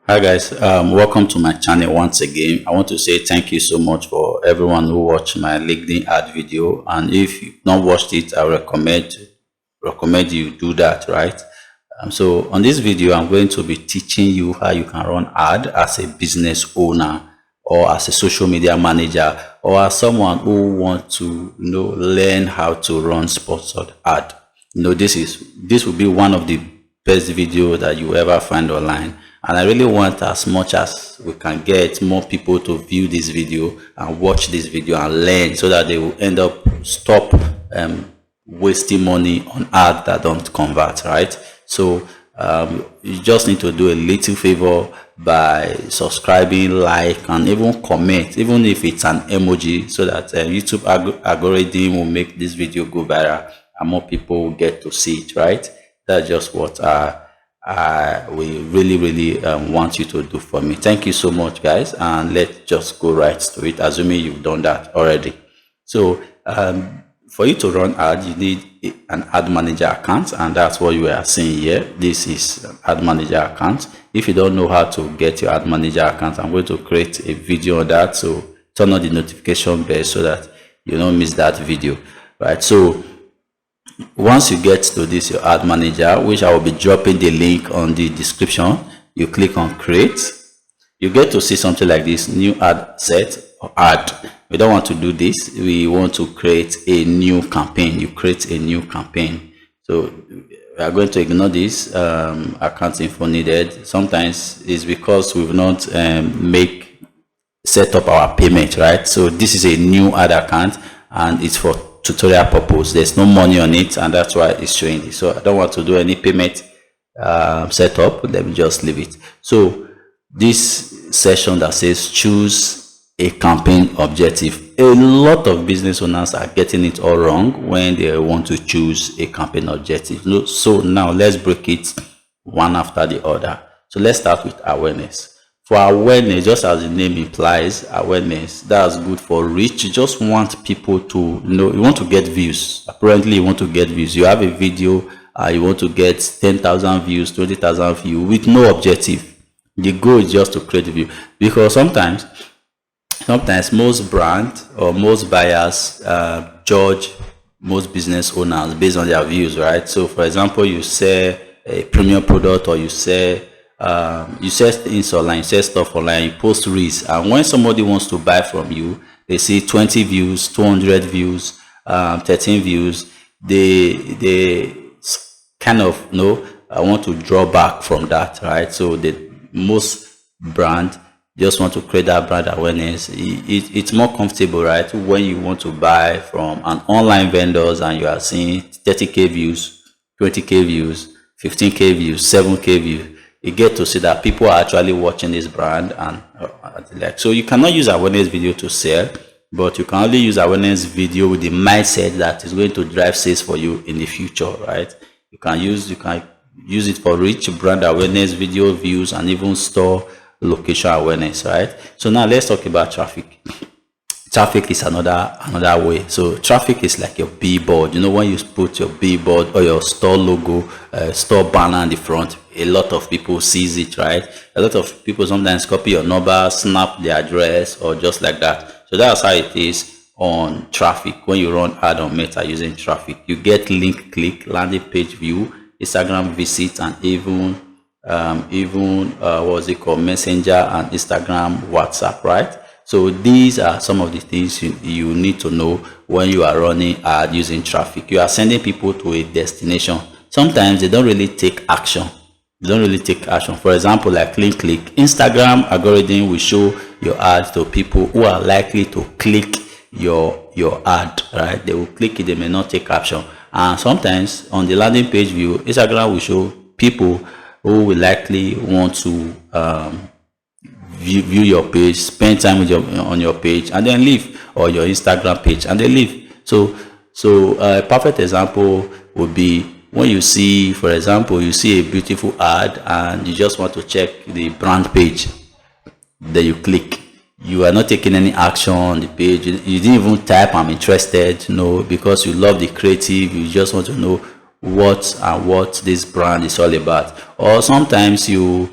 Hi guys, welcome to my channel once again. I want to say thank you so much for everyone who watched my LinkedIn ad video, and if you've not watched it, I recommend you do that, right? So on this video, I'm going to be teaching you how you can run ad as a business owner, or as a social media manager, or as someone who wants to learn how to run sponsored ad. This will be one of the best video that you ever find online, and I really want, as much as we can get, more people to view this video and watch this video and learn, so that they will end up stop wasting money on ad that don't convert, right? So you just need to do a little favor by subscribing, like, and even comment, even if it's an emoji, so that YouTube algorithm will make this video go viral and more people will get to see it, right? That's just what we really want you to do for me. Thank you so much, guys, and let's just go right to it, assuming you've done that already. So for you to run ad, you need an ad manager account, and that's what you are seeing here. This is an ad manager account. If you don't know how to get your ad manager account, I'm going to create a video on that, so turn on the notification bell so that you don't miss that video, right? So once you get to this, your ad manager, which I will be dropping the link on the description, you click on create. You get to see something like this: new ad set or ad. We don't want to do this. We want to create a new campaign. You create a new campaign. So we are going to ignore this account info needed. Sometimes it's because we've not set up our payment, right? So this is a new ad account, and it's for tutorial purpose. There's no money on it, and that's why it's showing this. So I don't want to do any payment setup. Let me just leave it. So this session that says choose a campaign objective, a lot of business owners are getting it all wrong when they want to choose a campaign objective. So now let's break it one after the other. So let's start with awareness. For awareness, just as the name implies, awareness, that's good for reach. You just want people to know. You want to get views. Apparently you want to get views. You have a video, you want to get 10,000 views, 20,000 views with no objective. The goal is just to create a view, because sometimes most brands or most buyers judge most business owners based on their views, right? So for example, you sell a premium product, or you sell things online, you sell stuff online, you post reels, and when somebody wants to buy from you, they see 20 views, 200 views, 13 views, they kind of I want to draw back from that, right? So most brand just want to create that brand awareness. It's more comfortable, right, when you want to buy from an online vendors and you are seeing 30k views, 20k views, 15k views, 7k views. You get to see that people are actually watching this brand, and so you cannot use awareness video to sell, but you can only use awareness video with the mindset that is going to drive sales for you in the future, right? You can use it for reach, brand awareness, video views, and even store location awareness, right? So now let's talk about traffic. Traffic is another way. So traffic is like your billboard. When you put your billboard or your store logo, store banner in the front, a lot of people sees it, right? A lot of people sometimes copy your number, snap the address, or just like that. So that's how it is on traffic. When you run ad on Meta using traffic, you get link click, landing page view, Instagram visit, and even what's it called, Messenger and Instagram, WhatsApp, right? So these are some of the things you need to know when you are running ad using traffic. You are sending people to a destination. Sometimes they don't really take action. For example, like link click, Instagram algorithm will show your ad to people who are likely to click your ad, right? They will click it, they may not take action. And sometimes on the landing page view, Instagram will show people who will likely want to view your page, spend time with on your page, and then leave, or your Instagram page, and then leave. So a perfect example would be when you see, for example, you see a beautiful ad and you just want to check the brand page. Then you click. You are not taking any action on the page. You didn't even type I'm interested, because you love the creative. You just want to know what this brand is all about. Or sometimes you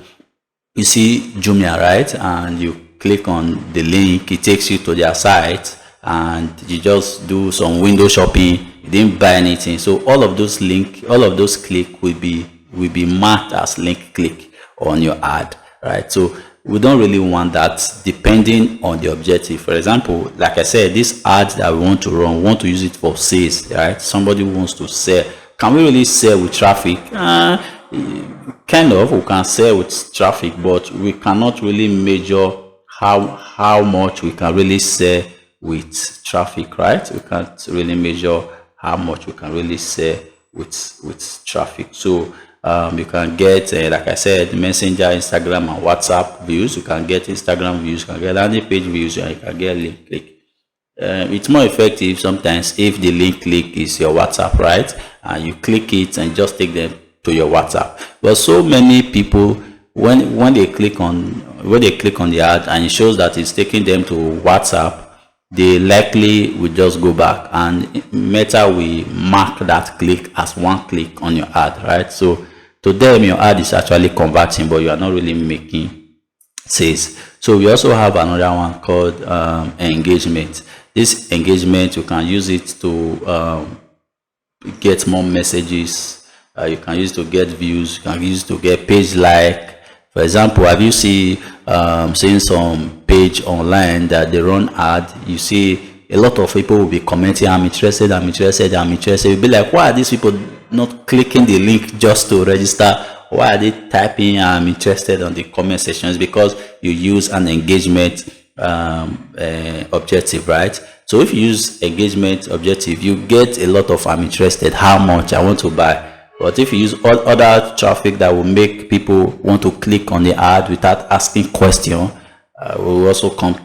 you see Jumia, right? And you click on the link, it takes you to their site, and you just do some window shopping. You didn't buy anything, so all of those click will be marked as link click on your ad, right? So we don't really want that, depending on the objective. For example, like I said, this ad that we want to run, we want to use it for sales, right? Somebody who wants to sell. Can we really sell with traffic? Kind of, we can sell with traffic, but we cannot really measure how much we can really sell with traffic, right? We can't really measure how much we can really sell with traffic. So you can get, like I said, Messenger, Instagram, and WhatsApp views. You can get Instagram views, you can get landing page views, and you can get link click. It's more effective sometimes if the link click is your WhatsApp, right? And you click it and just take them to your WhatsApp. But so many people, when they click on the ad and it shows that it's taking them to WhatsApp, they likely will just go back, and Meta will mark that click as one click on your ad, right? So to them, your ad is actually converting, but you are not really making sales. So we also have another one called engagement. This engagement, you can use it to get more messages. You can use it to get views. You can use it to get page like. For example, have you seen some page online that they run ad? You see a lot of people will be commenting, I'm interested, I'm interested, I'm interested. You'll be like, why are these people not clicking the link just to register? Why are they typing I'm interested on the comment sections? Because you use an engagement objective, right? So if you use engagement objective, you get a lot of I'm interested, how much, I want to buy. But if you use all other traffic that will make people want to click on the ad without asking question, we will also come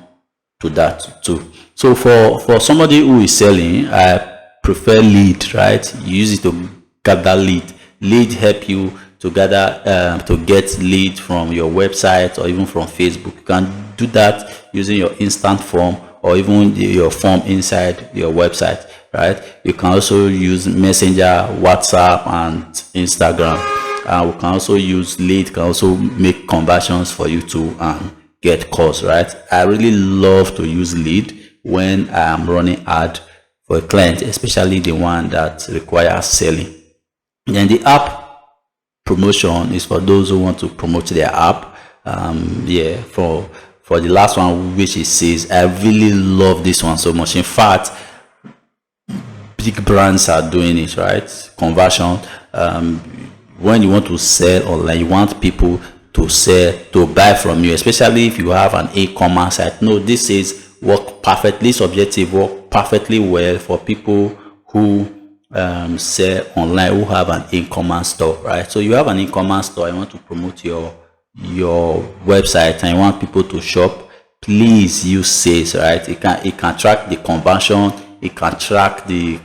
to that too. So for somebody who is selling, I prefer lead, right? You use it to gather lead. Lead help you to gather to get lead from your website or even from Facebook. You can do that using your instant form or even your form inside your website, right? You can also use Messenger, WhatsApp, and Instagram. We can also use lead, can also make conversions for you to get calls, right? I really love to use lead when I am running ad for a client, especially the one that requires selling. Then the app promotion is for those who want to promote their app. For the last one, which is sales, I really love this one so much. In fact, big brands are doing it, right? Conversion. When you want to sell online, you want people to buy from you, especially if you have an e-commerce site. No, this is work perfectly. This objective work perfectly well for people who sell online, who have an e-commerce store, right? So you have an e-commerce store, you want to promote your website and you want people to shop. Please use sales, right? It can track the conversion, it can track the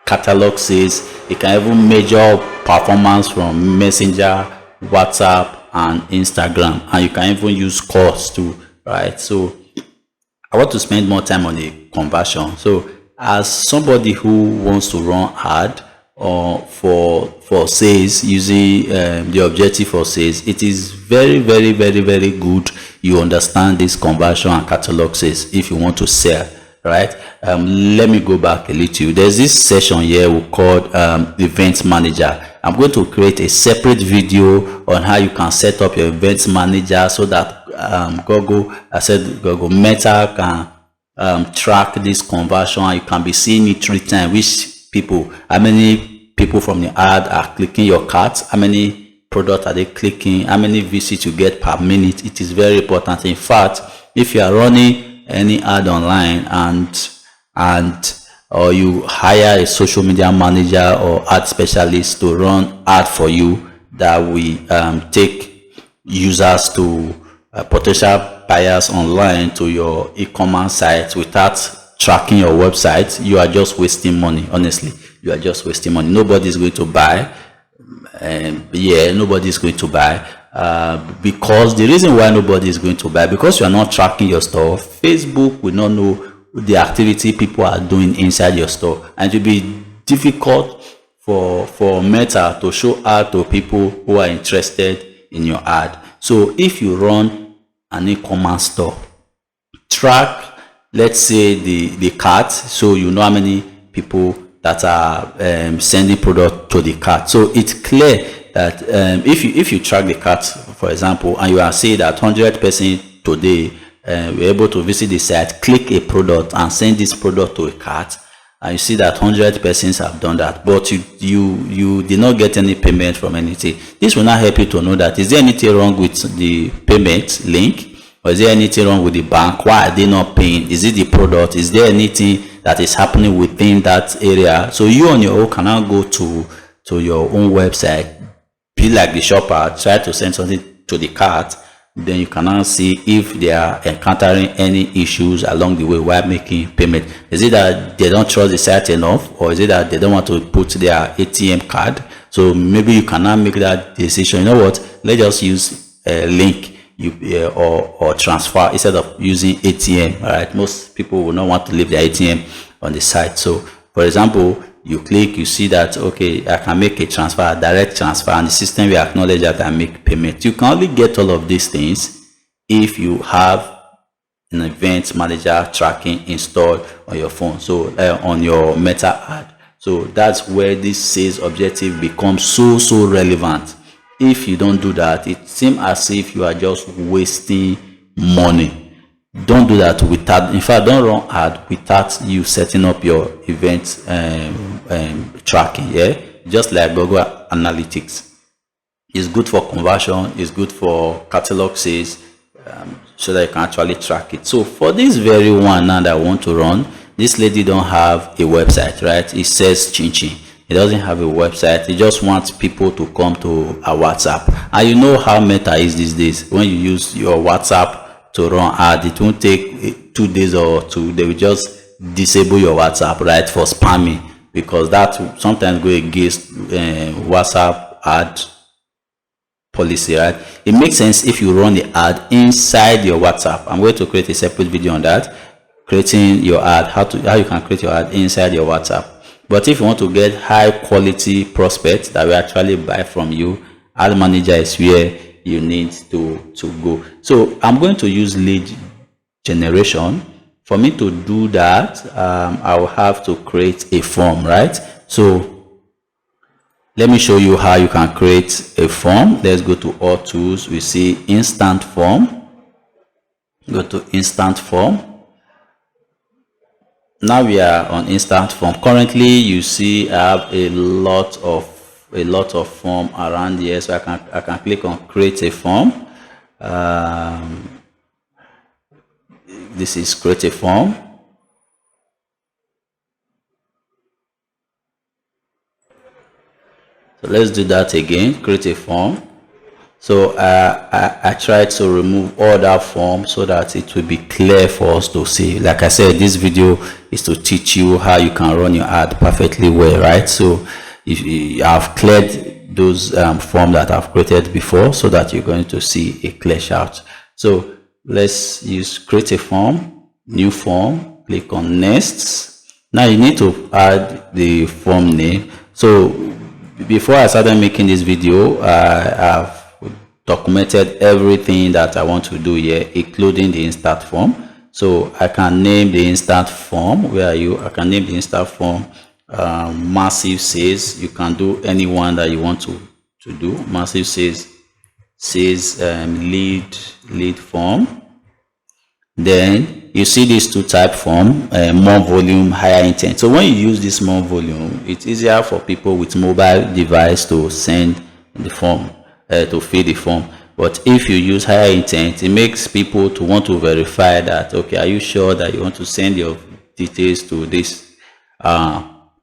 catalog sales, it can even measure performance from Messenger, WhatsApp, and Instagram, and you can even use calls too, right? So I want to spend more time on the conversion. So as somebody who wants to run ad or for sales using the objective for sales, it is very good you understand this conversion and catalog sales if you want to sell, right? Let me go back a little. There's this session here we called event manager. I'm going to create a separate video on how you can set up your event manager so that Google Meta can track this conversion. You can be seeing it 3 times, how many people from the ad are clicking your cart, how many products are they clicking, how many visits you get per minute. It is very important. In fact, if you are running any ad online or you hire a social media manager or ad specialist to run ad for you that will take users to potential buyers online to your e-commerce site without tracking your website, you are just wasting money. Honestly, you are just wasting money. Nobody is going to buy. Nobody is going to buy because the reason why nobody is going to buy, because you are not tracking your store. Facebook will not know the activity people are doing inside your store, and it will be difficult for Meta to show ad to people who are interested in your ad. So if you run an e-commerce store, track, let's say the cart, so you know how many people that are sending product to the cart. So it's clear that if you track the cart, for example, and you are saying that 100 persons today were able to visit the site, click a product and send this product to a cart, and you see that 100 persons have done that, but you did not get any payment from anything. This will not help you to know that is there anything wrong with the payment link, or is there anything wrong with the bank? Why are they not paying? Is it the product? Is there anything that is happening within that area? So you on your own can now go to your own website, be like the shopper, try to send something to the cart, then you can now see if they are encountering any issues along the way while making payment. Is it that they don't trust the site enough, or is it that they don't want to put their ATM card? So maybe you can now make that decision. You know what, let's just use a link or transfer instead of using ATM. All right, most people will not want to leave their ATM on the site. So for example, you click, you see that okay, I can make a transfer, a direct transfer, and the system will acknowledge that I make payment. You can only get all of these things if you have an event manager tracking installed on your phone, so on your Meta ad. So that's where this sales objective becomes so relevant. If you don't do that, it seems as if you are just wasting money. Don't do that without, in fact, don't run ad without you setting up your event tracking. Yeah, just like Google Analytics, it's good for conversion, it's good for catalog sales, so that you can actually track it. So for this very one now that I want to run, this lady don't have a website, right? It says Chin. It doesn't have a website. It just wants people to come to a WhatsApp. And you know how Meta is these days. When you use your WhatsApp to run ad, it won't take 2 days or 2. They will just disable your WhatsApp, right, for spamming, because that sometimes go against WhatsApp ad policy, right? It makes sense if you run the ad inside your WhatsApp. I'm going to create a separate video on that, creating your ad, how you can create your ad inside your WhatsApp. But if you want to get high quality prospects that will actually buy from you, ad manager is where you need to go. So I'm going to use lead generation. For me to do that, I will have to create a form, right? So let me show you how you can create a form. Let's go to all tools. We see instant form. Go to instant form. Now we are on instant form. Currently you see I have a lot of form around here, so I can click on create a form. This is create a form. So let's do that again, create a form. So I tried to remove all that form so that it will be clear for us to see. Like I said, this video is to teach you how you can run your ad perfectly well, right? So if you have cleared those forms that I've created before, so that you're going to see a clear shot. So let's use create a form, new form, click on next. Now you need to add the form name. So before I started making this video, I've documented everything that I want to do here, including the instant form. So I can name the instant form. Where are you? I can name the instant form massive sales. You can do any one that you want to do. Massive sales lead form. Then you see these two type form, more volume, higher intent. So when you use this more volume, it's easier for people with mobile device to send the form, to fill the form. But if you use higher intent, it makes people to want to verify that, okay, are you sure that you want to send your details to this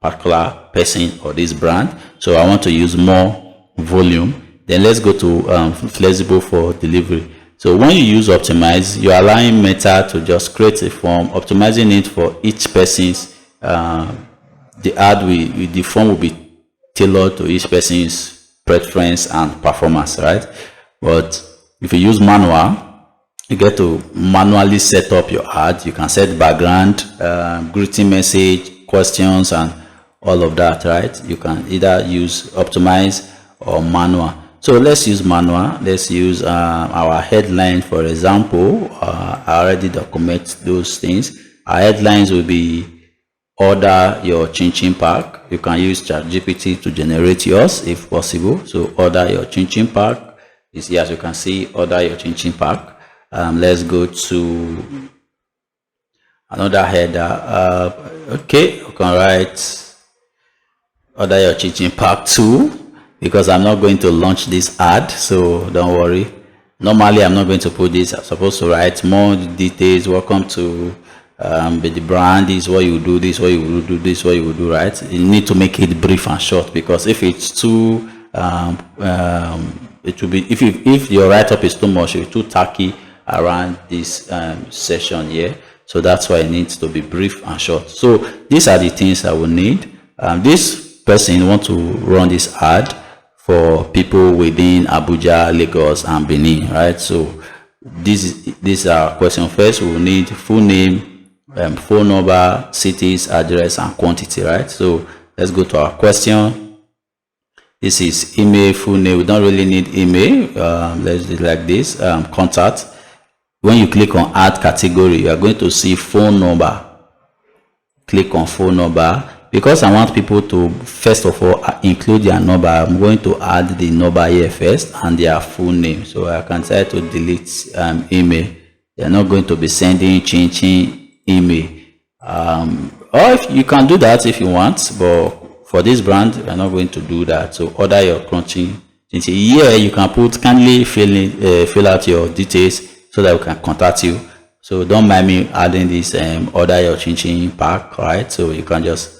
particular person or this brand? So I want to use more volume. Then let's go to flexible for delivery. So when you use optimize, you're allowing Meta to just create a form, optimizing it for each person's the ad the form will be tailored to each person's preference and performance, right? But if you use manual, you get to manually set up your ad. You can set background, greeting message, questions, and all of that, right? You can either use optimize or manual. So let's use manual. Let's use our headline, for example. I already document those things. Our headlines will be order your chin chin pack. You can use ChatGPT to generate yours if possible. So order your chin chin pack is here, as you can see. Order your chin chin pack. Let's go to another header. Okay, you can write order your chin chin pack 2, because I'm not going to launch this ad, so don't worry. Normally I'm not going to put this. I'm supposed to write more details. Welcome to the brand. This is what you do, this is what you will do, this is what you will do, right? You need to make it brief and short, because if it's too it will be, if your write-up is too much, it's too tacky around this session here. So that's why it needs to be brief and short. So these are the things that we need. This person want to run this ad for people within Abuja, Lagos, and Benin, right? So these are question. First, we will need full name, phone number, cities, address, and quantity, right? So let's go to our question. This is email, full name. We don't really need email. Let's do it like this. Contact. When you click on add category, you are going to see phone number. Click on phone number. Because I want people to first of all include their number, I'm going to add the number here first and their full name. So I can try to delete email. They're not going to be sending changing email. Or if you can do that if you want, but for this brand, you're not going to do that. So order your crunching. Here you can put kindly fill out your details so that we can contact you. So don't mind me adding this order your chin chin pack, right? So you can just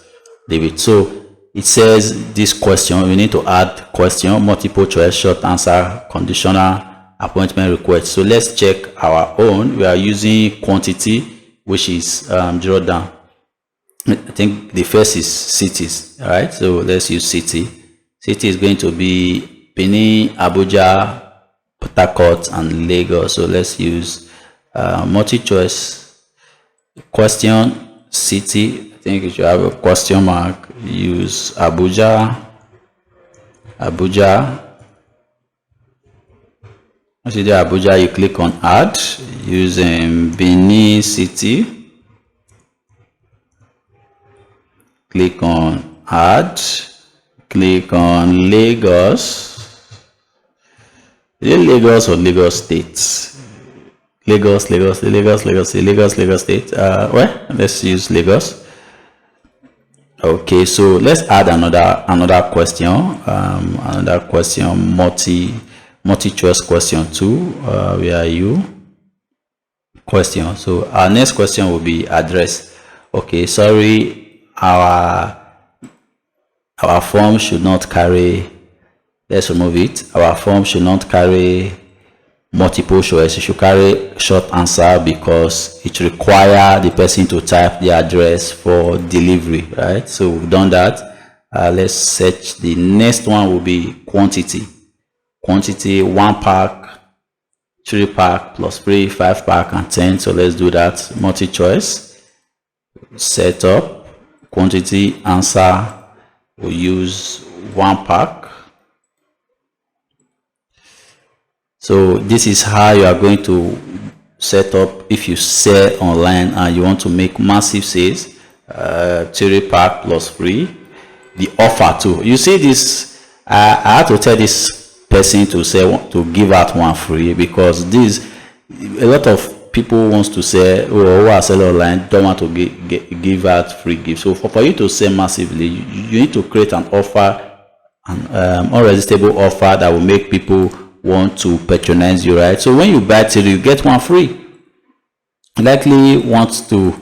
leave it. So it says this question, we need to add question, multiple choice, short answer, conditional, appointment request. So let's check our own. We are using quantity, which is draw down. I think the first is cities, all right? So let's use city. City is going to be Benin, Abuja, Port Harcourt, and Lagos. So let's use multi-choice question, city. I think you should have a question mark. Use Abuja. Once you do Abuja, you click on add. Using Benin city. Click on add. Click on Lagos. Is it Lagos or Lagos State? Lagos State. Well, let's use Lagos. Okay, so let's add another question. Multi-choice question 2. Where are you? Question. So our next question will be address. Okay, sorry, our form should not carry. Let's remove it. Our form should not carry multiple choice. It should carry short answer because it requires the person to type the address for delivery, right? So we've done that. Let's search. The next one will be quantity. 1 pack, 3 pack, plus 3, 5 pack, and 10. So let's do that. Multi-choice. Setup. Quantity, answer. We'll use 1 pack. So this is how you are going to set up if you sell online and you want to make massive sales. 3 pack plus free. The offer too. You see this, I had to tell this person to give out 1 free, because a lot of people wants to sell, or who are selling online don't want to give out free gifts. So for you to sell massively, you need to create an offer, an irresistible offer that will make people want to patronize you, right? So when you buy 3, you get 1 free. Likely want to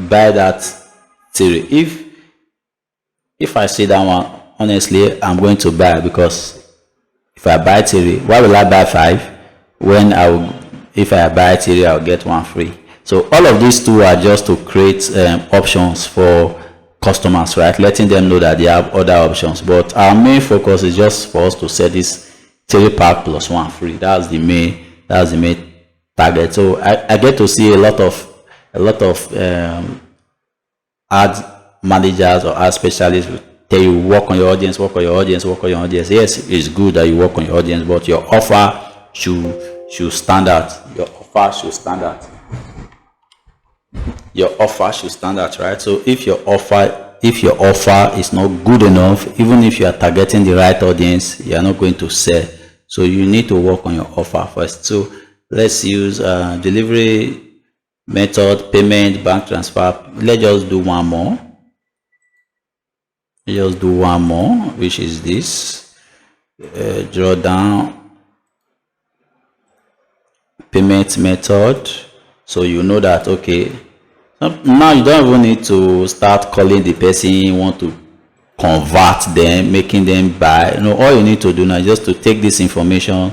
buy that 3. If I say that one, honestly, I'm going to buy, because if I buy 3, why will I buy 5 when if I buy 3, I'll get 1 free? So all of these 2 are just to create options for customers, right? Letting them know that they have other options. But our main focus is just for us to set this 3 pack plus 1 free. That's the main target. So I get to see a lot of ad managers or ad specialists tell you work on your audience, work on your audience, work on your audience. Yes, it's good that you work on your audience, but your offer should stand out. Your offer should stand out. Your offer should stand out, right? So if your offer is not good enough, even if you are targeting the right audience, you are not going to sell. So you need to work on your offer first. So let's use delivery method, payment, bank transfer. Let's just do one more. Just do one more, which is this. Draw down payment method, so you know that okay, now you don't even need to start calling the person you want to convert them, making them buy. All you need to do now is just to take this information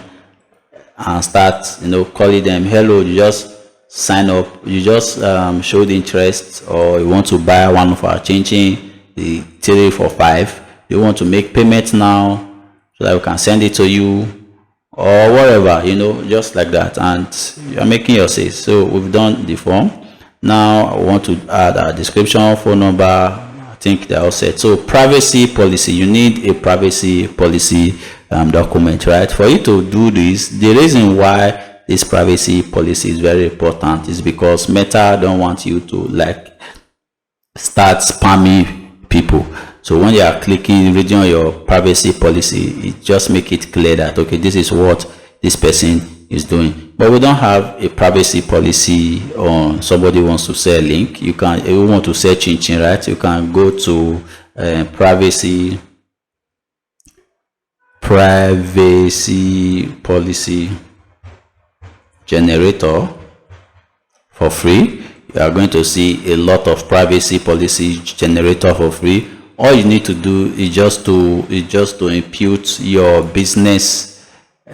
and start calling them. Hello, you just sign up, you just showed interest, or you want to buy one of our changing the 3 for 5. You want to make payment now so that we can send it to you, or whatever, just like that, and you're making your sales. So we've done the form. Now I want to add a description, phone number. I think they're all set. So privacy policy, you need a privacy policy document, right? For you to do this, the reason why this privacy policy is very important is because Meta don't want you to start spamming people. So when you are reading on your privacy policy, it just make it clear that okay, this is what this person is doing. But we don't have a privacy policy on somebody wants to sell a link. You want to sell chin, right? You can go to privacy policy generator for free. You are going to see a lot of privacy policy generator for free. All you need to do is just to impute your business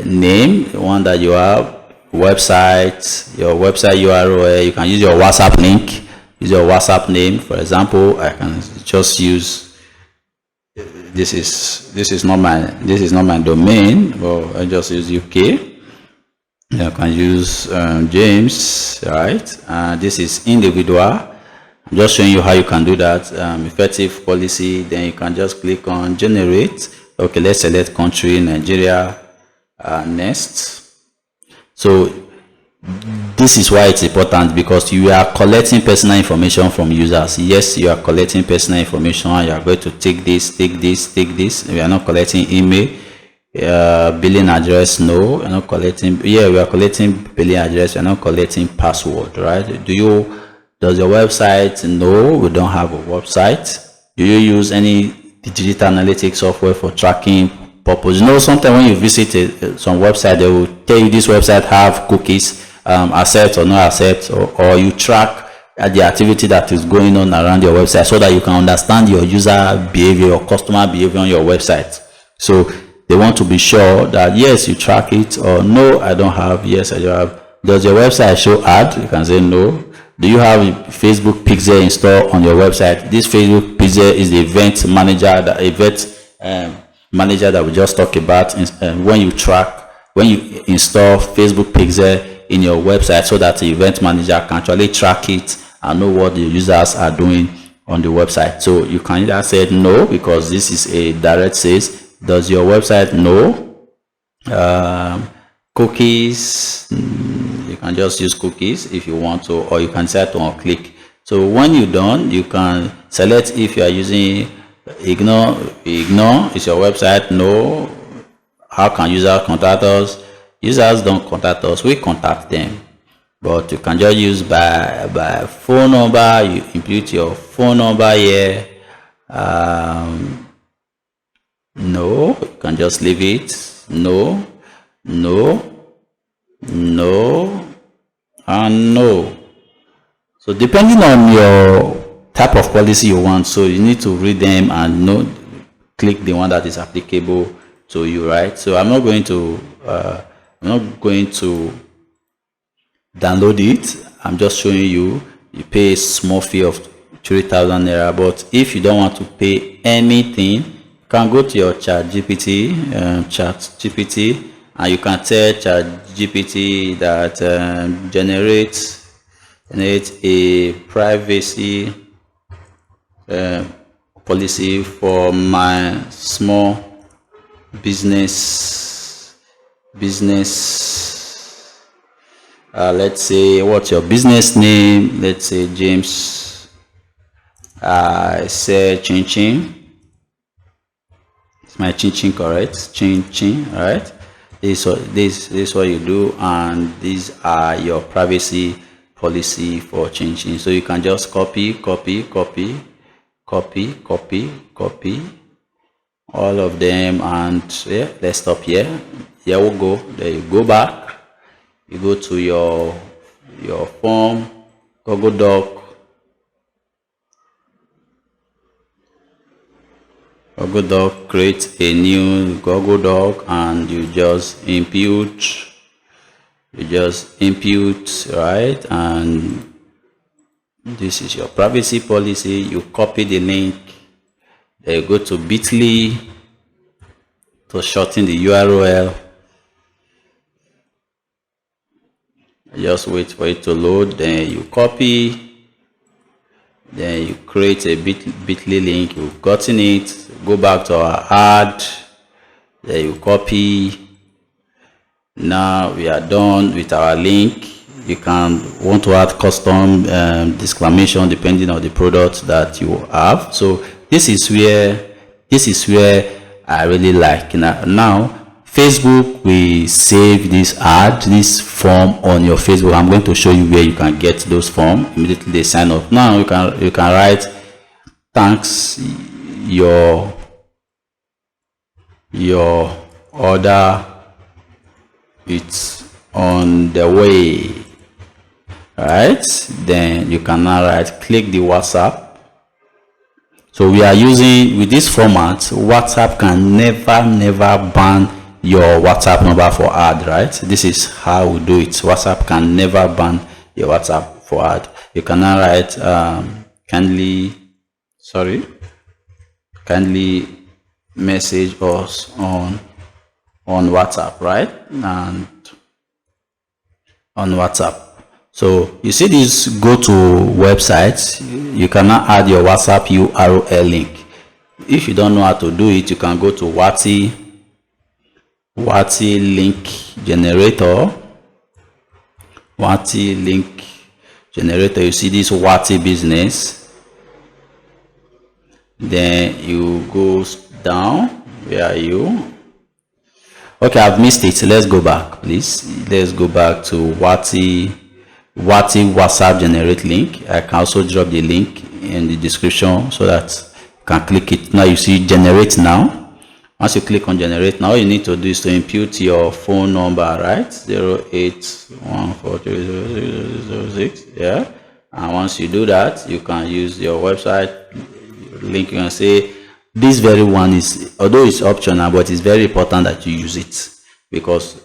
name, the one that you have, website, your website URL. You can use your WhatsApp link, use your WhatsApp name. For example, I can just use this is not my domain, but I just use UK. You can use James, right? This is individual. I'm just showing you how you can do that. Effective policy, then you can just click on generate. Okay, let's select country, Nigeria, next. So this is why it's important, because you are collecting personal information from users. Yes, you are collecting personal information. You are going to take this. We are not collecting email. Billing address, no, we're not collecting. We are collecting billing address. We're not collecting password, right? Does your website? No, we don't have a website. Do you use any digital analytics software for tracking purpose? Sometimes when you visit some website, they will tell you this website have cookies, accept or not accept, or you track the activity that is going on around your website so that you can understand your user behavior or customer behavior on your website. So they want to be sure that yes, you track it, or no, I don't have, yes, I do have. Does your website show ad? You can say no. Do you have Facebook Pixel installed on your website? This Facebook Pixel is the event manager that we just talked about. When you install Facebook Pixel in your website, so that the event manager can actually track it and know what the users are doing on the website. So you can either say no, because this is a direct sales. Does your website know? Cookies, you can just use cookies if you want to, or you can set on click. So when you're done, you can select if you are using ignore. Is your website? No. How can users contact us? Users don't contact us, we contact them. But you can just use by phone number. You input your phone number here. No, you can just leave it. No, and no. So depending on your type of policy you want, so you need to read them and click the one that is applicable to you, right? So I'm not going to download it. I'm just showing you. You pay a small fee of 3,000 naira, but if you don't want to pay anything, can go to your ChatGPT, and you can tell ChatGPT that generate a privacy policy for my small business. Let's say, what's your business name? Let's say James. I say chin chin. Is my chin chin correct? Chin chin, all right? This is what you do, and these are your privacy policy for chin chin. So you can just copy all of them, and yeah, let's stop here. Here we go. There you go back. You go to your form, Google Doc. Google Doc, create a new Google Doc, and you just input. Right, and this is your privacy policy. You copy the link. Then you go to bit.ly to shorten the URL. Just wait for it to load. Then you copy. Then you create a bit.ly link. You've gotten it. Go back to our ad. Then you copy. Now we are done with our link. You can want to add custom exclamation depending on the product that you have. So this is where I really like. Now Facebook will save this form on your Facebook. I'm going to show you where you can get those forms immediately they sign up. Now you can write thanks, your order, it's on the way. Right, then you can now click the WhatsApp. So we are using, with this format, WhatsApp can never ban your WhatsApp number for ad. Right, this is how we do it. WhatsApp can never ban your WhatsApp for ad. You can now write kindly message us on WhatsApp, right? And on WhatsApp. So you see this go to websites, you cannot add your WhatsApp URL link. If you don't know how to do it, you can go to Wati link generator. Wati link generator. You see this Wati business. Then you go down. Where are you? Okay, I've missed it. Let's go back, please. Let's go back to Wati WhatsApp generate link. I can also drop the link in the description so that you can click it. Now you see generate now. Once you click on generate now, all you need to do is to input your phone number, right? 081430006. Yeah. And once you do that, you can use your website link. You can say this very one is, although it's optional, but it's very important that you use it, because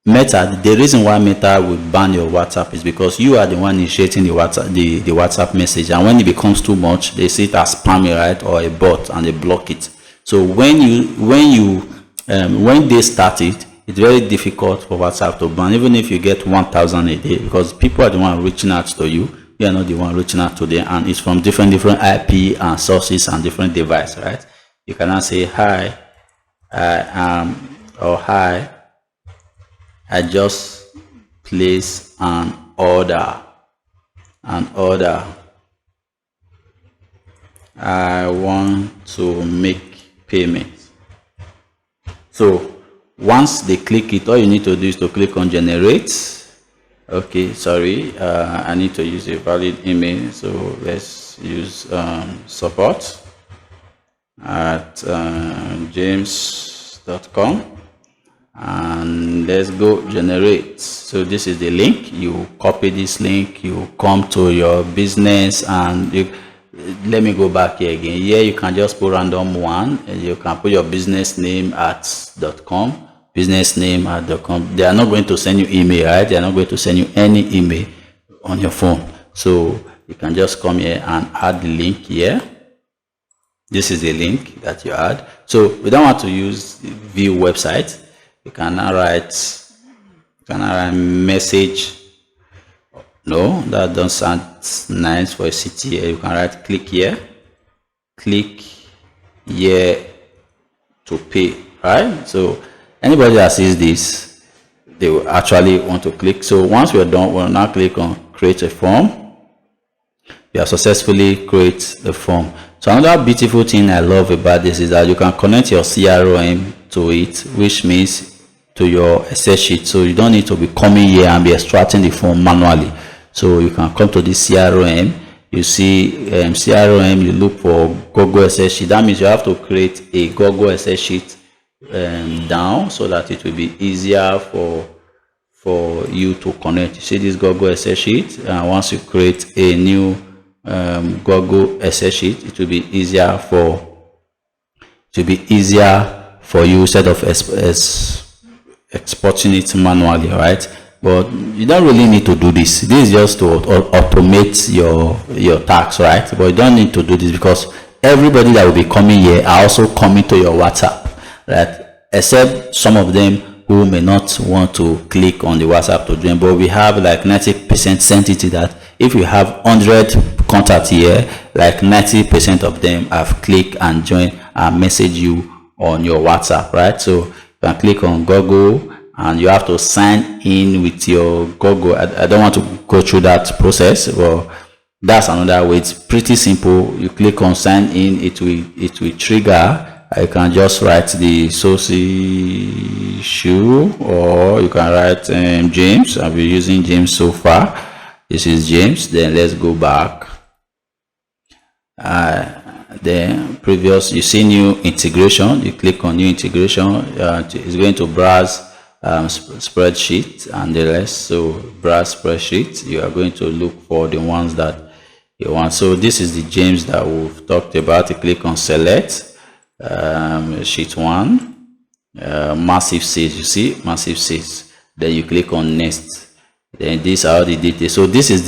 Meta, the reason why Meta will ban your WhatsApp is because you are the one initiating the WhatsApp message, and when it becomes too much, they see it as spammy, right, or a bot, and they block it. So when they start it, it's very difficult for WhatsApp to ban, even if you get 1,000 a day, because people are the one reaching out to you. You are not the one reaching out to them, and it's from different IP and sources and different devices, right? You cannot say hi, I am, or hi, I just place an order. I want to make payment. So once they click it, all you need to do is to click on generate. Okay, sorry, I need to use a valid email, so let's use support at james.com, and let's go generate. So this is the link. You copy this link, you come to your business, and let me go back here again. Here you can just put random one, and you can put your business name at .com. Business name at .com. They are not going to send you email, right? They are not going to send you any email on your phone. So you can just come here and add the link here. This is the link that you add. So we don't want to use view website. You can now write message. No, that doesn't sound nice for a city here. You can click here. click here to pay, right? So anybody that sees this, they will actually want to click. So once we're done, we'll now click on create a form. You have successfully create the form. So another beautiful thing I love about this is that you can connect your CRM to it, which means to your Excel sheet. So you don't need to be coming here and be extracting the form manually. So you can come to this CRM. You see CRM, you look for Google Excel sheet. That means you have to create a Google Excel sheet down so that it will be easier for you to connect. You see this Google Excel sheet, and once you create a new Google Excel sheet, it will be easier for you instead of exporting it manually, right? But you don't really need to do this. This is just to automate your tax, right? But you don't need to do this because everybody that will be coming here are also coming to your WhatsApp, right? Except some of them who may not want to click on the WhatsApp to join. But we have like 90% certainty that if you have 100 contacts here, like 90% of them have clicked and joined and message you on your WhatsApp, right? So you can click on Google and you have to sign in with your Google. I don't want to go through that process, but that's another way. It's pretty simple. You click on sign in, it will trigger. I can just write the Soci shoe, or you can write James. I've been using James so far. This is James. Then let's go back. Then previous, you see new integration. You click on new integration. It's going to browse spreadsheet and the rest. So browse spreadsheet. You are going to look for the ones that you want. So this is the James that we've talked about. You click on select. Sheet 1, massive sales. You see massive sales. Then you click on next. Then these are the details. So this is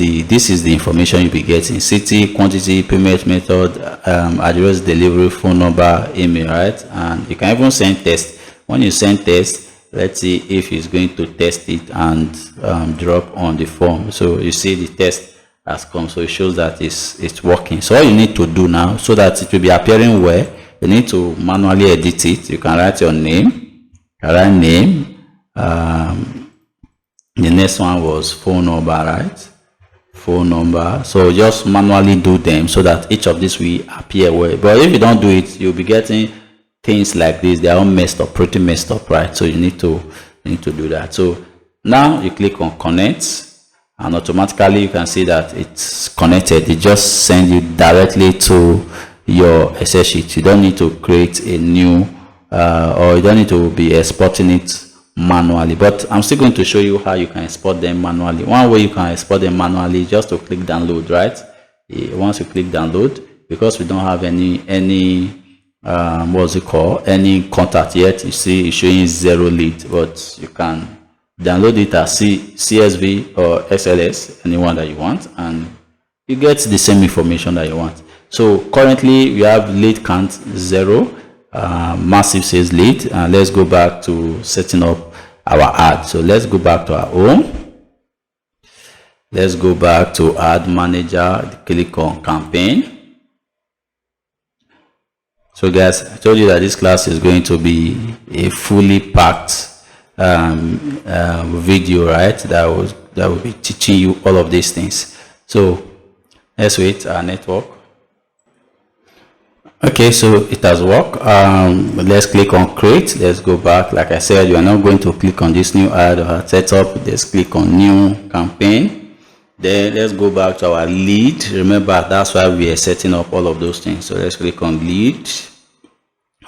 the information you'll be getting: city, quantity, payment method, address, delivery, phone number, email, right? And you can even send test. When you send test, let's see if it's going to test it and drop on the form. So you see the test has come, so it shows that it's working. So all you need to do now, so that it will be appearing where you need to manually edit it. You can write your name, the next one was phone number, right? Phone number. So just manually do them so that each of these will appear where. But if you don't do it, you'll be getting things like this. They are all messed up, pretty messed up, right? So you need to do that. So now you click on connect, and automatically you can see that it's connected. It just sends you directly to your Excel sheet. You don't need to create a new or you don't need to be exporting it manually, but I'm still going to show you how you can export them manually. One way you can export them manually is just to click download, right? Once you click download, because we don't have any what's it called, any contact yet, you see it's showing 0 lead, but you can download it as CSV or XLS, anyone that you want, and you get the same information that you want. So currently we have lead count 0, massive sales lead, and let's go back to setting up our ad. So let's go back to our home. Let's go back to ad manager, click on campaign. So guys, I told you that this class is going to be a fully packed video, right? That will be teaching you all of these things. So let's wait our network. Okay, so it has worked. Let's click on create. Let's go back. Like I said, you are not going to click on this new ad or setup. Let's click on new campaign. Then let's go back to our lead. Remember, that's why we are setting up all of those things. So let's click on lead.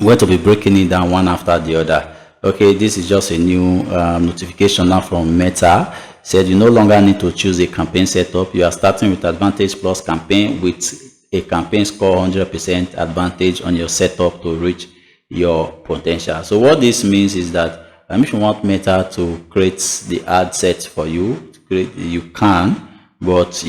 We're going to be breaking it down one after the other. Okay, this is just a new notification now from Meta. Said you no longer need to choose a campaign setup. You are starting with Advantage Plus campaign with a campaign score 100% advantage on your setup to reach your potential. So what this means is that if you want Meta to create the ad set for you, you can, but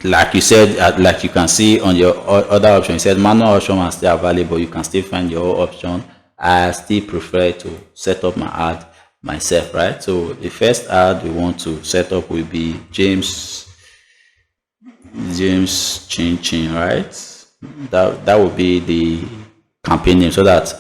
like you said, like you can see on your other option, it said manual option is still available. You can still find your option. I still prefer to set up my ad myself, right? So the first ad we want to set up will be James Chin Chin, right? That would be the campaign name, so that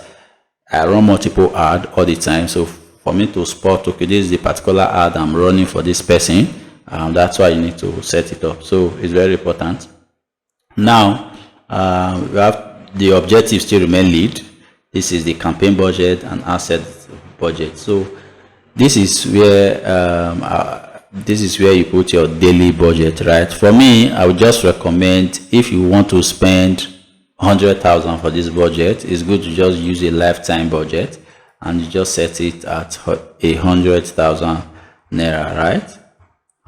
I run multiple ad all the time. So for me to spot, okay, this is the particular ad I'm running for this person. That's why you need to set it up. So it's very important. Now we have the objective still remain lead. This is the campaign budget and asset budget. So this is where you put your daily budget, right? For me, I would just recommend, if you want to spend 100,000 for this budget, it's good to just use a lifetime budget and you just set it at 100,000 naira, right?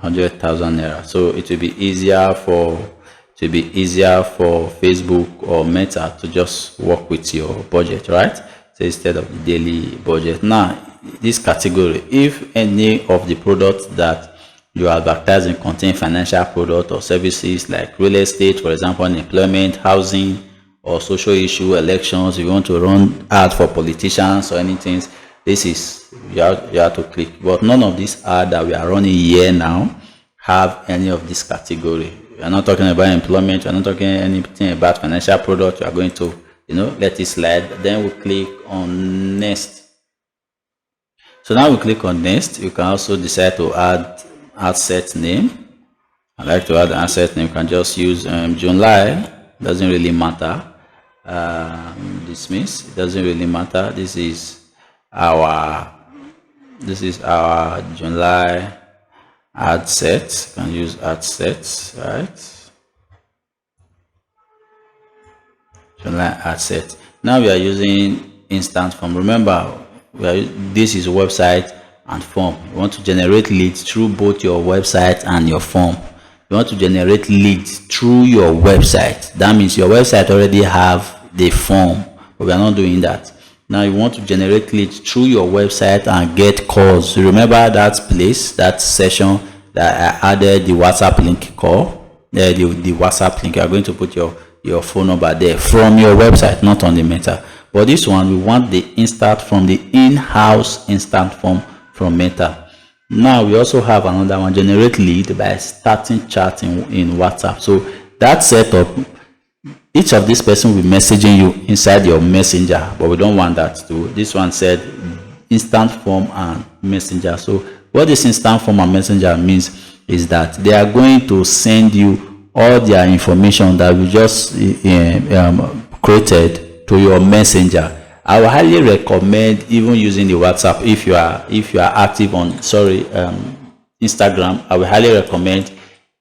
100,000 naira. So it will be easier for Facebook or Meta to just work with your budget, right? So instead of the daily budget. Now, this category, if any of the products that you are advertising contain financial product or services like real estate, for example, employment, housing, or social issue, elections, if you want to run ad for politicians or anything, this is you have to click. But none of these ads that we are running here now have any of this category. We are not talking about employment, we are not talking anything about financial product. You are going to, let it slide. Then we click on next. So now we click on next. You can also decide to add asset name. I like to add an asset name. You can just use July. Doesn't really matter. Dismiss. It doesn't really matter. This is our July ad set. You can use ad sets, right? July ad set. Now we are using instant form. Remember, this is website and form. You want to generate leads through both your website and your form. You want to generate leads through your website. That means your website already have the form, but we are not doing that. Now you want to generate leads through your website and get calls. Remember that place, that session that I added the WhatsApp link call. The WhatsApp link. You are going to put your phone number there from your website, not on the Meta. But this one, we want the instant from the in-house instant form from Meta. Now we also have another one, generate lead by starting chatting in WhatsApp. So that setup, each of this person will be messaging you inside your messenger, but we don't want that to. This one said instant form and messenger. So what this instant form and messenger means is that they are going to send you all their information that we just created to your messenger. I would highly recommend even using the WhatsApp if you are active on Instagram. I would highly recommend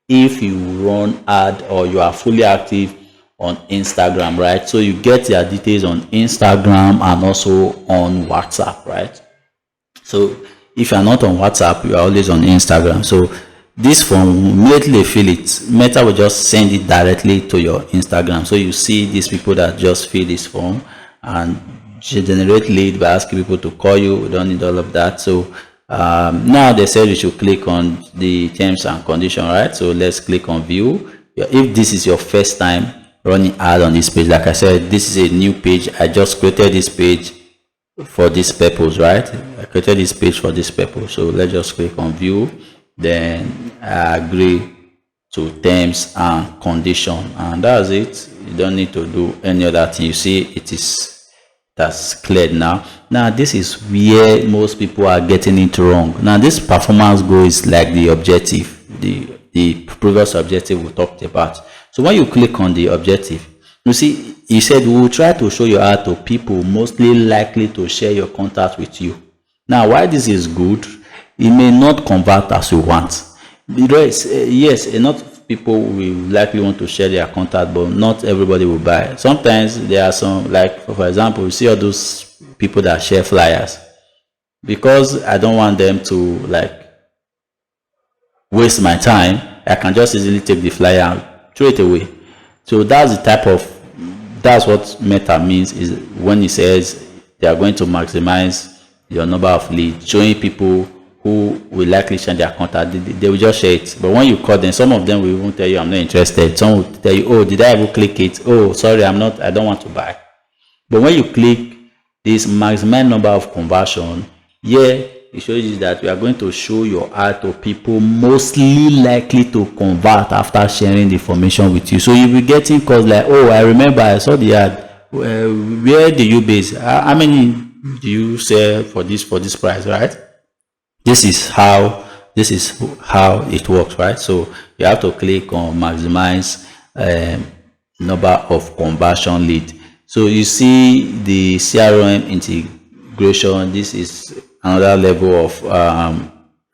if you run ad or you are fully active on Instagram, right? So you get their details on Instagram and also on WhatsApp, right? So if you are not on WhatsApp, you are always on Instagram. So this form, immediately fill it, Meta will just send it directly to your Instagram. So you see these people that just fill this form and generate lead by asking people to call you. We don't need all of that. So now they said you should click on the terms and condition, right? So let's click on view. If this is your first time running ad on this page, like I said, this is a new page. I just created this page for this purpose, right? I created this page for this purpose. So let's just click on view, then I agree to terms and condition, and that's it. You don't need to do any other thing. You see that's cleared now. Now this is where most people are getting it wrong. Now this performance goal is like the objective, the previous objective we talked about. So when you click on the objective, you see he said we will try to show your ad to people mostly likely to share your contact with you. Now why this is good, it may not convert as you want. Yes, enough people will likely want to share their contact, but not everybody will buy. Sometimes there are some, like for example, you see all those people that share flyers. Because I don't want them to like waste my time, I can just easily take the flyer and throw it away. So that's the type of, that's what Meta means, is when it says they are going to maximize your number of leads, showing people who will likely share their contact. They will just share it. But when you call them, some of them will even tell you, I'm not interested. Some will tell you, oh, did I ever click it? Oh, sorry, I don't want to buy. But when you click this maximum number of conversion, yeah, it shows you that we are going to show your ad to people mostly likely to convert after sharing the information with you. So you'll be getting calls like, oh, I remember I saw the ad. Where do you base? How many do you sell for this price, right? This is how it works, right? So you have to click on maximize number of conversion lead. So you see the CRM integration. This is another level of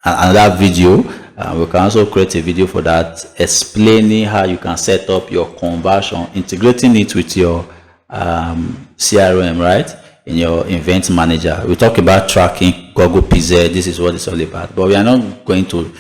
another video. We can also create a video for that, explaining how you can set up your conversion, integrating it with your CRM, right, in your event manager. We talk about tracking Google PZ. This is what it's all about, but we are not going to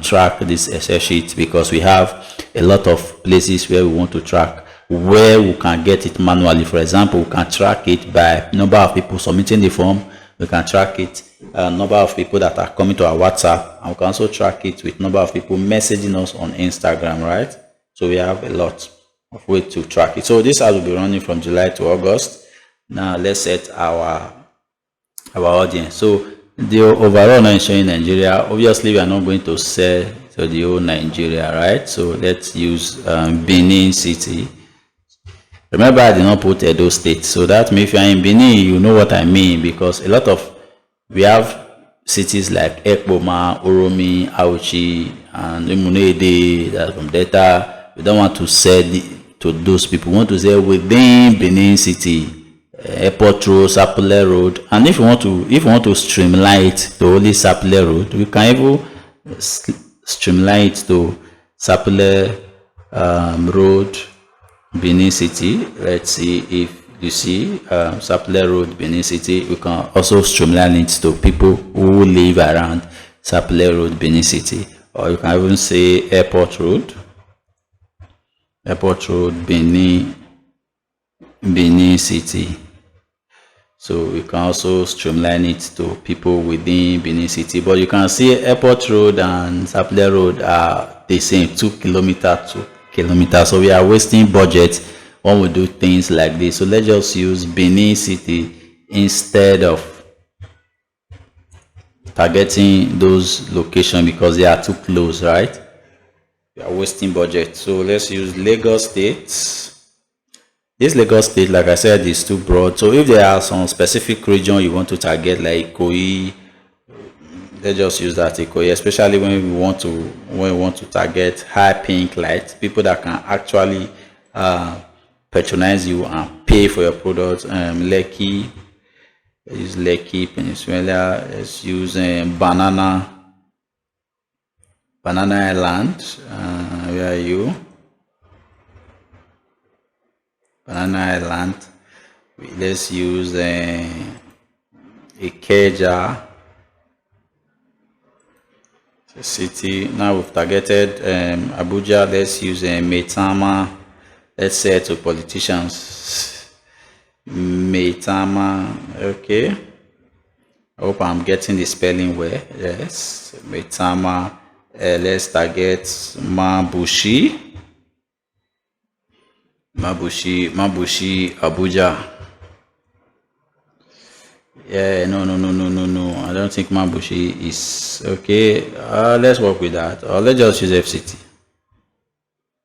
track this Excel sheet because we have a lot of places where we want to track, where we can get it manually. For example, we can track it by number of people submitting the form. We can track it number of people that are coming to our WhatsApp, and we can also track it with number of people messaging us on Instagram, right? So we have a lot of ways to track it. So this ad will be running from July to August. Now let's set our audience. So the overall now is showing Nigeria. Obviously we are not going to sell to the whole Nigeria, right? So let's use Benin City. Remember, I did not put Edo State, so that means if you are in Benin, you know what I mean, because a lot of, we have cities like Ekpoma, Oromi, Auchi, and Emunede, that's from Delta. We don't want to sell to those people. We want to sell within Benin City, Airport Road, Sapele Road, and if you want to streamline it to only Sapele Road, we can even streamline it to Sapele Road, Benin City. Let's see if you see Sapele Road, Benin City. We can also streamline it to people who live around Sapele Road, Benin City, or you can even say Airport Road, Benin City. So we can also streamline it to people within Benin City, but you can see Airport Road and Sapele Road are the same, 2 kilometers. So we are wasting budget when we do things like this. So let's just use Benin City instead of targeting those locations because they are too close, right? We are wasting budget. So let's use Lagos State. This Lagos State, like I said, is too broad. So if there are some specific region you want to target, like Ikoyi, let's just use that Ikoyi, especially when we want to target high paying clients, people that can actually patronize you and pay for your products. Lekki, use Lekki Peninsula. Let's use Banana Island. Where are you? Banana Island. Let's use Ikeja City. Now we've targeted Abuja. Let's use Maitama. Let's say to politicians, Maitama. Okay, I hope I'm getting the spelling well. Yes, Maitama. Let's target Mabushi, Abuja. Yeah, no. I don't think Mabushi is okay. Let's work with that. Or let's just use FCT.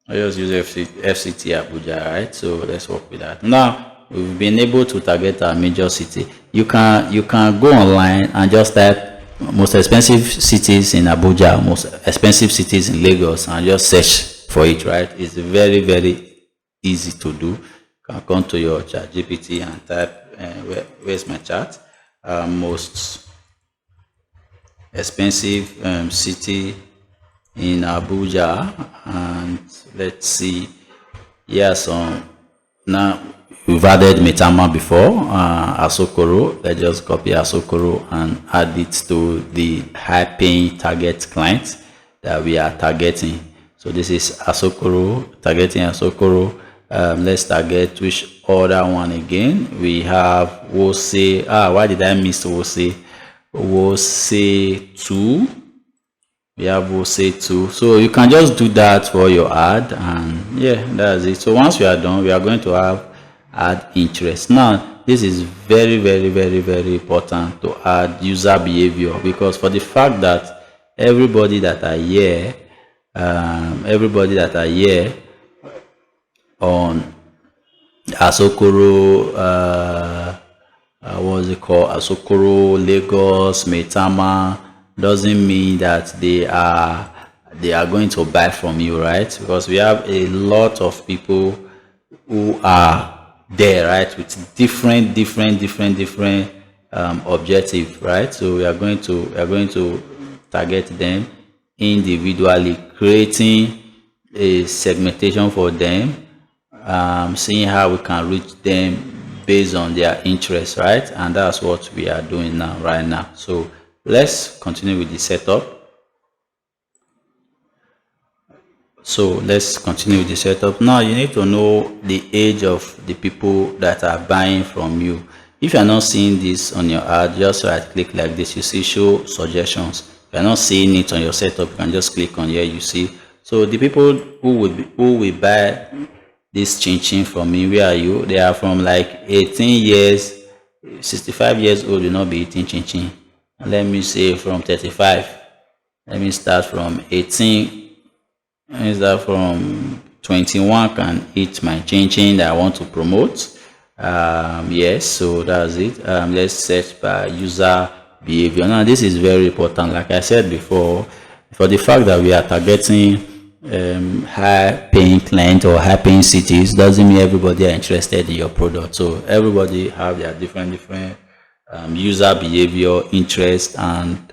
Let's use FCT Abuja, right? So let's work with that. Now we've been able to target our major city. You can go online and just type most expensive cities in Abuja, most expensive cities in Lagos, and just search for it, right? It's very, very easy to do. You can come to your ChatGPT and type where's my chart, most expensive city in Abuja, and let's see. Yes, now we've added Maitama before, Asokoro. Let's just copy Asokoro and add it to the high paying target clients that we are targeting. So this is Asokoro, targeting Asokoro. Let's target which other one again. We have Wose. Why did I miss Wose? Wose 2. We have Wose 2. So you can just do that for your ad, and yeah, that's it. So once we are done, we are going to have add interest. Now Now this is very important to add user behavior, because for the fact that everybody that are here on Asokoro, what's it called, Asokoro, Lagos, Maitama, doesn't mean that they are going to buy from you, right? Because we have a lot of people who are there, right, with different objective, right? So we are going to target them individually, creating a segmentation for them, seeing how we can reach them based on their interests, right? And that's what we are doing now, right now. So let's continue with the setup. Now you need to know the age of the people that are buying from you. If you are not seeing this on your ad, just right click like this, you see show suggestions. If you are not seeing it on your setup, you can just click on here, you see. So the people who will buy this chin from me, where are you? They are from like 18 years, 65 years old will not be eating chin. And let me say from 35. Let me start from 18. Is that from 21 can eat my chin that I want to promote. Yes, so that's it. Let's search by user behavior. Now this is very important, like I said before, for the fact that we are targeting high paying clients or high paying cities doesn't mean everybody are interested in your product. So everybody have their different user behavior, interest and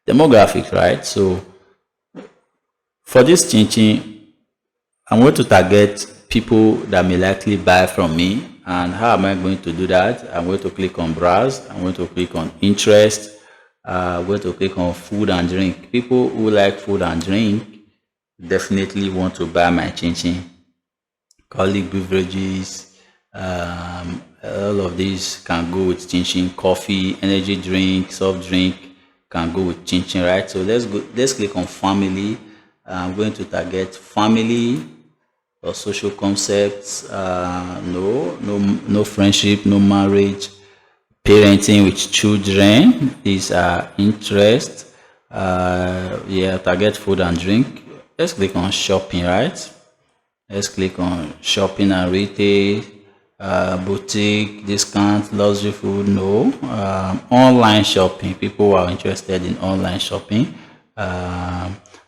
demographics, right? So for this chin, I'm going to target people that may likely buy from me. And how am I going to do that? I'm going to click on browse. I'm going to click on interest. I'm going to click on food and drink. People who like food and drink definitely want to buy my chin. Colic beverages, all of these can go with chin. Coffee, energy drink, soft drink can go with chin, right? So let's click on family. I'm going to target family or social concepts. No friendship, no marriage, parenting with children. These are interests. Target food and drink. Let's click on shopping, right? Let's click on shopping and retail, boutique, discount, luxury food. No. Online shopping. People who are interested in online shopping.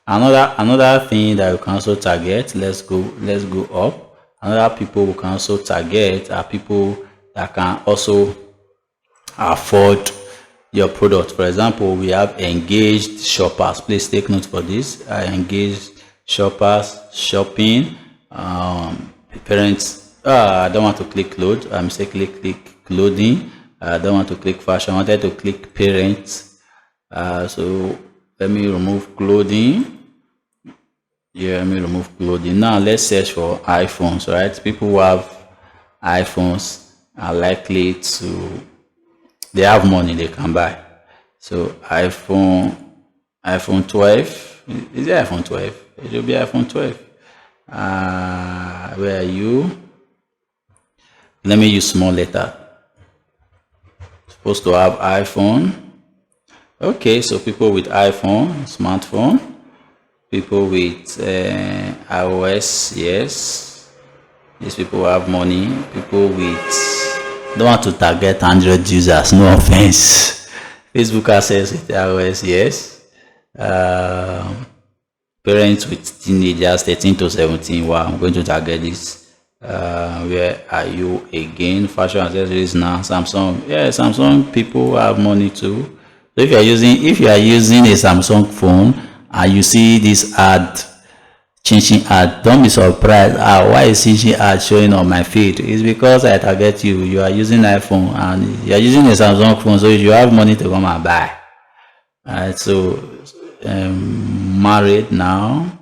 Another thing that you can also target, let's go up. Another people we can also target are people that can also afford your product. For example, we have engaged shoppers. Please take note for this. Engaged shoppers, shopping, parents. I don't want to click load. I mistakenly click clothing. I don't want to click fashion. I wanted to click parents. So let me remove clothing. Let me remove clothing. Now let's search for iPhones, right? People who have iPhones are likely to, they have money they can buy. So iPhone 12. Is it iPhone 12? It will be iPhone 12. Where are you? Let me use small letter. Supposed to have iPhone. Okay, so people with iPhone, smartphone, people with iOS, yes. These people have money. People with, don't want to target Android users, no offense. Facebook access with iOS, yes. Parents with teenagers 13 to 17. Wow, I'm going to target this. Where are you again? Fashion accessories now. Samsung, yeah, Samsung people have money too. So if you are using a Samsung phone and you see this ad, Chin ad, don't be surprised. Why is Chin ad showing on my feed? It's because I target you. You are using iPhone and you are using a Samsung phone, so you have money to come and buy. Alright, so married now.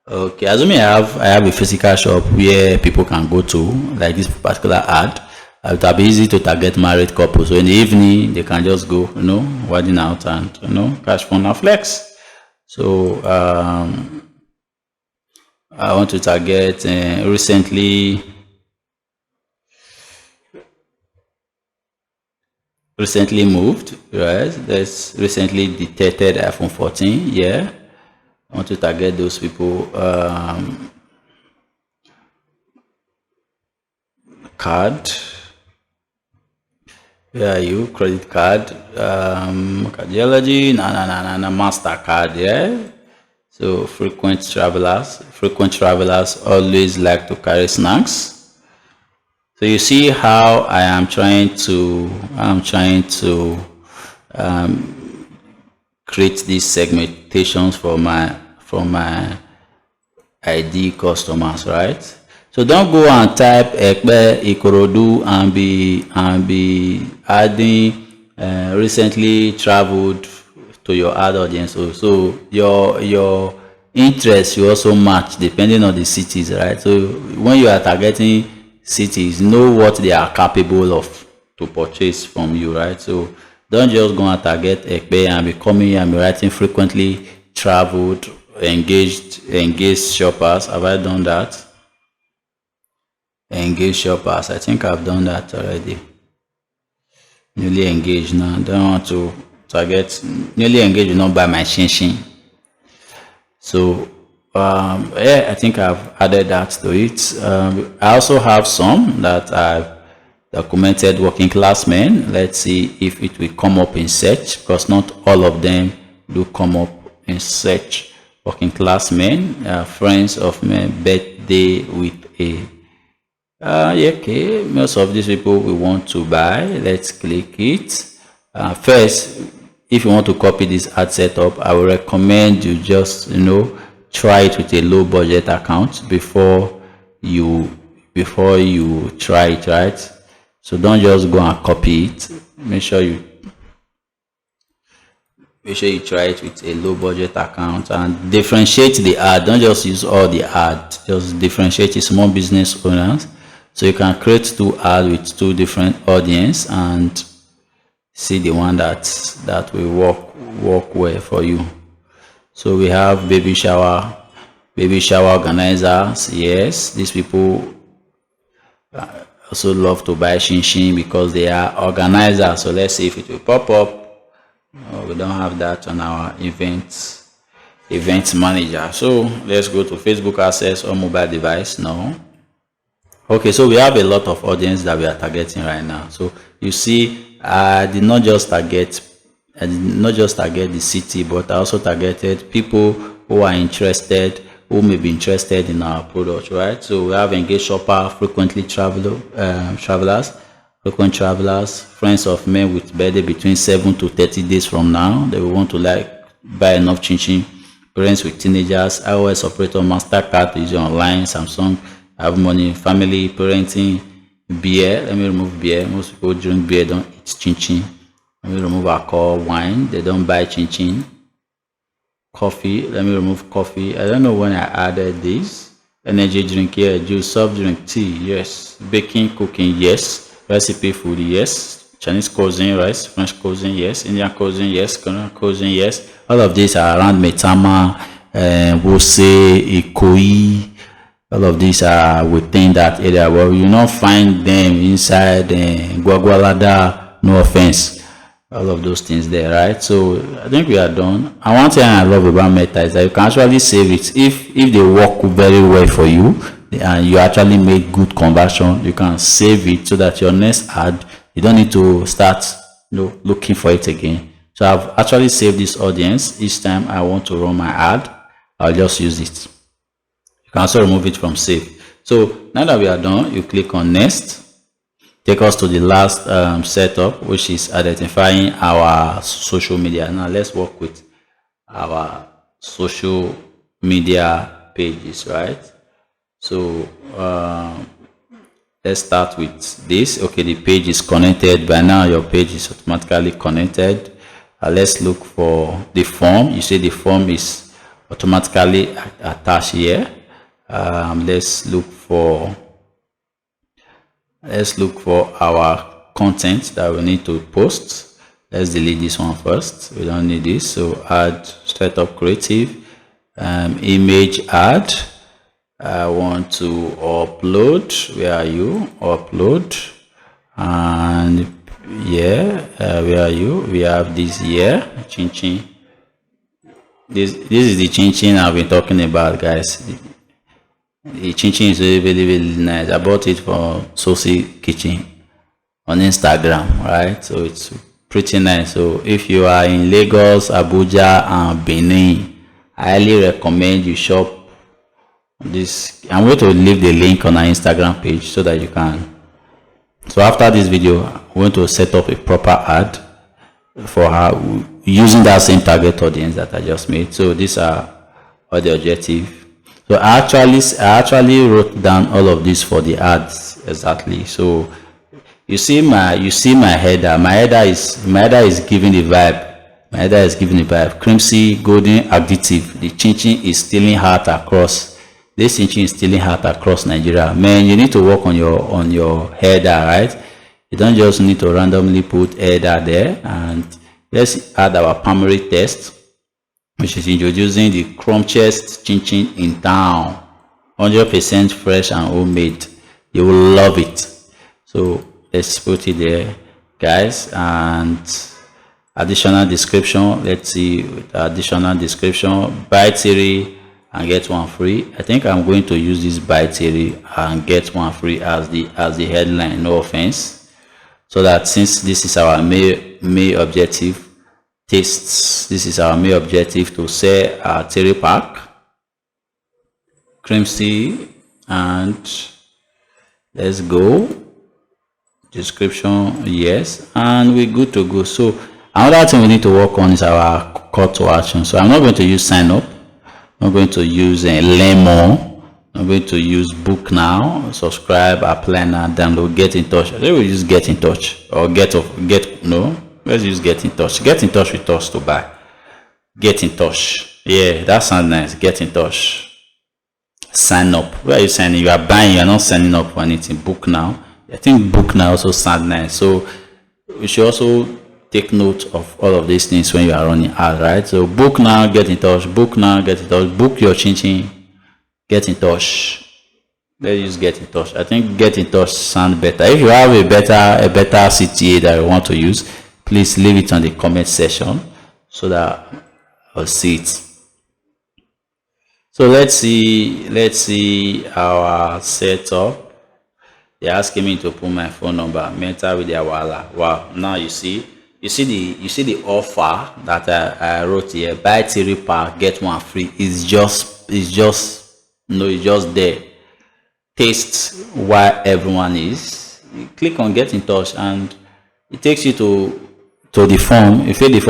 Okay, assuming I have a physical shop where people can go to, like this particular ad, it will be easy to target married couples. So in the evening, they can just go, wedding out and, cash fund and flex. So I want to target recently recently moved, right? There's recently detected iPhone 14. Yeah, I want to target those people. Card. Where are you? Credit card. Cardiology. Na Mastercard. Yeah. So frequent travelers always like to carry snacks. So you see how I'm trying to create these segmentations for my ID customers, right? So don't go and type Ekpe Ikorodu and be adding recently traveled to your ad audience. So your interest you also match depending on the cities, right? So when you are targeting cities, know what they are capable of to purchase from you, right? So don't just go and target Ekpe and be coming and be writing frequently traveled, engaged shoppers. Have I done that? Engaged shoppers. I think I've done that already. Newly engaged now. Don't want to target newly engaged, not buy my shin. So yeah, I think I've added that to it. I also have some that I've documented working class men. Let's see if it will come up in search, because not all of them do come up in search. Working class men, friends of my birthday with a yeah, okay, most of these people we want to buy. Let's click it. First, if you want to copy this ad setup, I will recommend you just try it with a low budget account before you try it, right? So don't just go and copy it. Make sure you try it with a low budget account and differentiate the ad. Don't just use all the ad, just differentiate it. Small business owners, so you can create two ads with two different audience and see the one that will work well for you. So we have baby shower organizers. Yes, these people also love to buy shin because they are organizers. So let's see if it will pop up. We don't have that on our event manager. So let's go to Facebook access or mobile device. No. Okay, so we have a lot of audience that we are targeting right now. So you see, I did not just target the city, but I also targeted people who are interested, who may be interested in our product, right? So we have engaged shopper, frequent travelers, friends of men with birthday between 7 to 30 days from now. They will want to buy enough chin, parents with teenagers, iOS operator, Mastercard to use online, Samsung, have money, family, parenting, beer. Let me remove beer. Most people drink beer, don't eat chin. Let me remove alcohol, wine. They don't buy chin. Coffee. Let me remove coffee. I don't know when I added this. Energy drink, yeah. Juice, soft drink, tea, yes. Baking, cooking, yes. Recipe food, yes. Chinese cuisine, rice. French cuisine, yes. Indian cuisine, yes. Korean cuisine, yes. All of these are around Metama, Wose, Ikoyi. All of these are within that area. Well, you not find them inside Gwagwalada. No offense. All of those things there, right? So I think we are done. And one thing I love about Meta is that you can actually save it if they work very well for you and you actually make good conversion. You can save it so that your next ad, you don't need to start looking for it again. So I've actually saved this audience. Each time I want to run my ad, I'll just use it. You can also remove it from save. So now that we are done, you click on next. Take us to the last setup, which is identifying our social media. Now let's work with our social media pages, right? So let's start with this. Okay, the page is connected. By now your page is automatically connected. Let's look for the form. You see the form is automatically attached here. Let's look for our content that we need to post. Let's delete this one first. We don't need this. So add straight up creative, image ad. I want to upload. Where are you? Upload, and Yeah, where are you? We have this here, chin chin. This is the chin chin I've been talking about, guys. The chin chin is really nice. I bought it from Saucy Kitchen on Instagram, right? So it's pretty nice. So if you are in Lagos, Abuja, and Benin, I highly recommend you shop this. I'm going to leave the link on our Instagram page so that you can. So after this video, I'm going to set up a proper ad for her using that same target audience that I just made. So these are all the objectives. So I actually wrote down all of this for the ads exactly. So you see my header. My header is giving the vibe. My header is giving the vibe. Crimson golden additive. The chin chin is stealing heart across. This chin chin is stealing heart across Nigeria. Man, you need to work on your header, right? You don't just need to randomly put header there. And let's add our primary test, which is introducing the crumchiest chin chin in town. 100% fresh and homemade. You will love it. So let's put it there, guys. And additional description. Let's see, with additional description, buy theory and get one free. I think I'm going to use this buy theory and get one free as the headline. No offense. So that since this is our main objective, tastes, this is our main objective to sell our theory pack, crimson, and let's go. Description, yes, and we're good to go. So another thing we need to work on is our call to action. So I'm not going to use sign up, I'm going to use learn more, I'm going to use book now, subscribe, apply now, download, get in touch. Let's use get in touch, or let's use get in touch. Get in touch with us to buy. Get in touch. Yeah, that sounds nice. Get in touch. Sign up. Where are you signing? You are buying, you are not signing up for anything. Book now. I think book now also sounds nice. So we should also take note of all of these things when you are running ads, right? So book now, get in touch. Book now, get in touch. Book your chin chin. Get in touch. Let's use get in touch. I think get in touch sounds better. If you have a better CTA that you want to use, please leave it on the comment section so that I'll see it. So let's see our setup. They're asking me to put my phone number. Meta with their wallet. Wow. Now you see the offer that I wrote here. Buy 3 pack, get 1 free. It's just there. Taste why everyone is. You click on get in touch and it takes you to the form. You fill the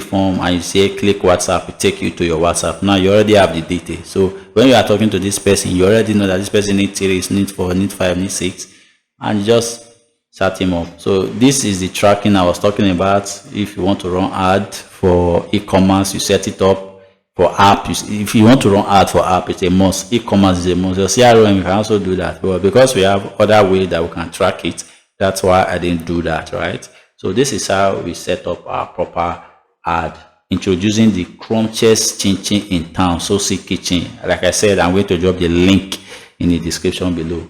form, and you say click WhatsApp. It take you to your WhatsApp. Now you already have the details. So when you are talking to this person, you already know that this person needs 3, needs 4, needs 5, needs 6, and you just start him up. So this is the tracking I was talking about. If you want to run ad for e-commerce, you set it up. For app, if you want to run ad for app, it's a must. E-commerce is a must. Your CRM, you can also do that. But because we have other ways that we can track it, that's why I didn't do that, right? So this is how we set up our proper ad, introducing the crunchiest chin chin in town, Saucy Kitchen. Like I said, I'm going to drop the link in the description below.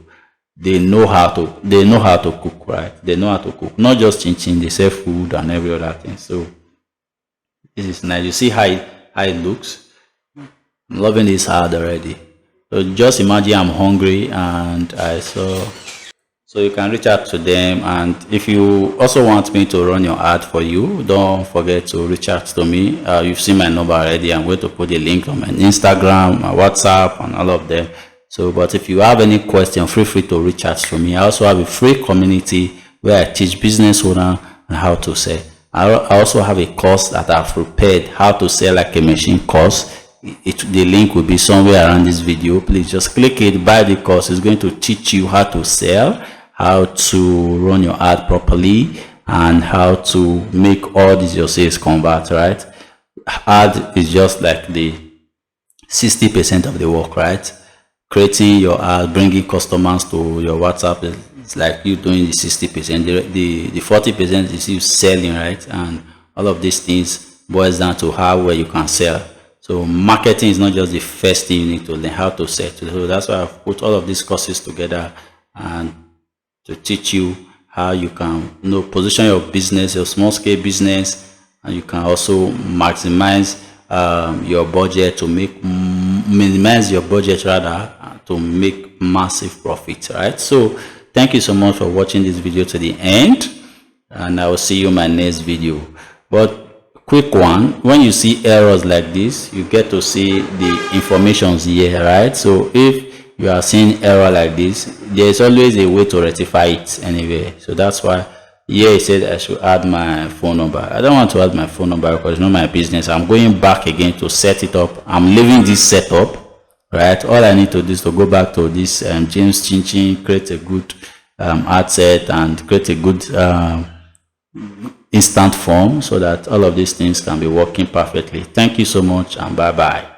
They know how to cook, right? They know how to cook, not just chin chin. They sell food and every other thing. So this is nice. You see how it looks. I'm loving this ad already. So just imagine I'm hungry and I saw. So you can reach out to them, and if you also want me to run your ad for you, don't forget to reach out to me. You've seen my number already. I'm going to put the link on my Instagram, my WhatsApp, and all of them. So, but if you have any question, feel free to reach out to me. I also have a free community where I teach business owner on how to sell. I also have a course that I've prepared, how to sell like a machine course. The link will be somewhere around this video. Please just click it, buy the course. It's going to teach you how to sell, how to run your ad properly, and how to make all these your sales convert, right? Ad is just like the 60% of the work, right? Creating your ad, bringing customers to your WhatsApp, it's like you doing the 60%. The 40% is you selling, right? And all of these things boils down to how well you can sell. So marketing is not just the first thing you need to learn, how to sell. So that's why I've put all of these courses together and to teach you how you can position your business, your small scale business, and you can also maximize your budget to minimize your budget rather to make massive profits, right? So thank you so much for watching this video to the end, and I will see you in my next video. But quick one, when you see errors like this, you get to see the informations here, right? So if you are seeing error like this, there is always a way to rectify it anyway. So that's why here it said I should add my phone number. I don't want to add my phone number because it's not my business. I'm going back again to set it up. I'm leaving this setup, right? All I need to do is to go back to this James Chinchin, create a good ad set and create a good instant form so that all of these things can be working perfectly. Thank you so much, and bye bye.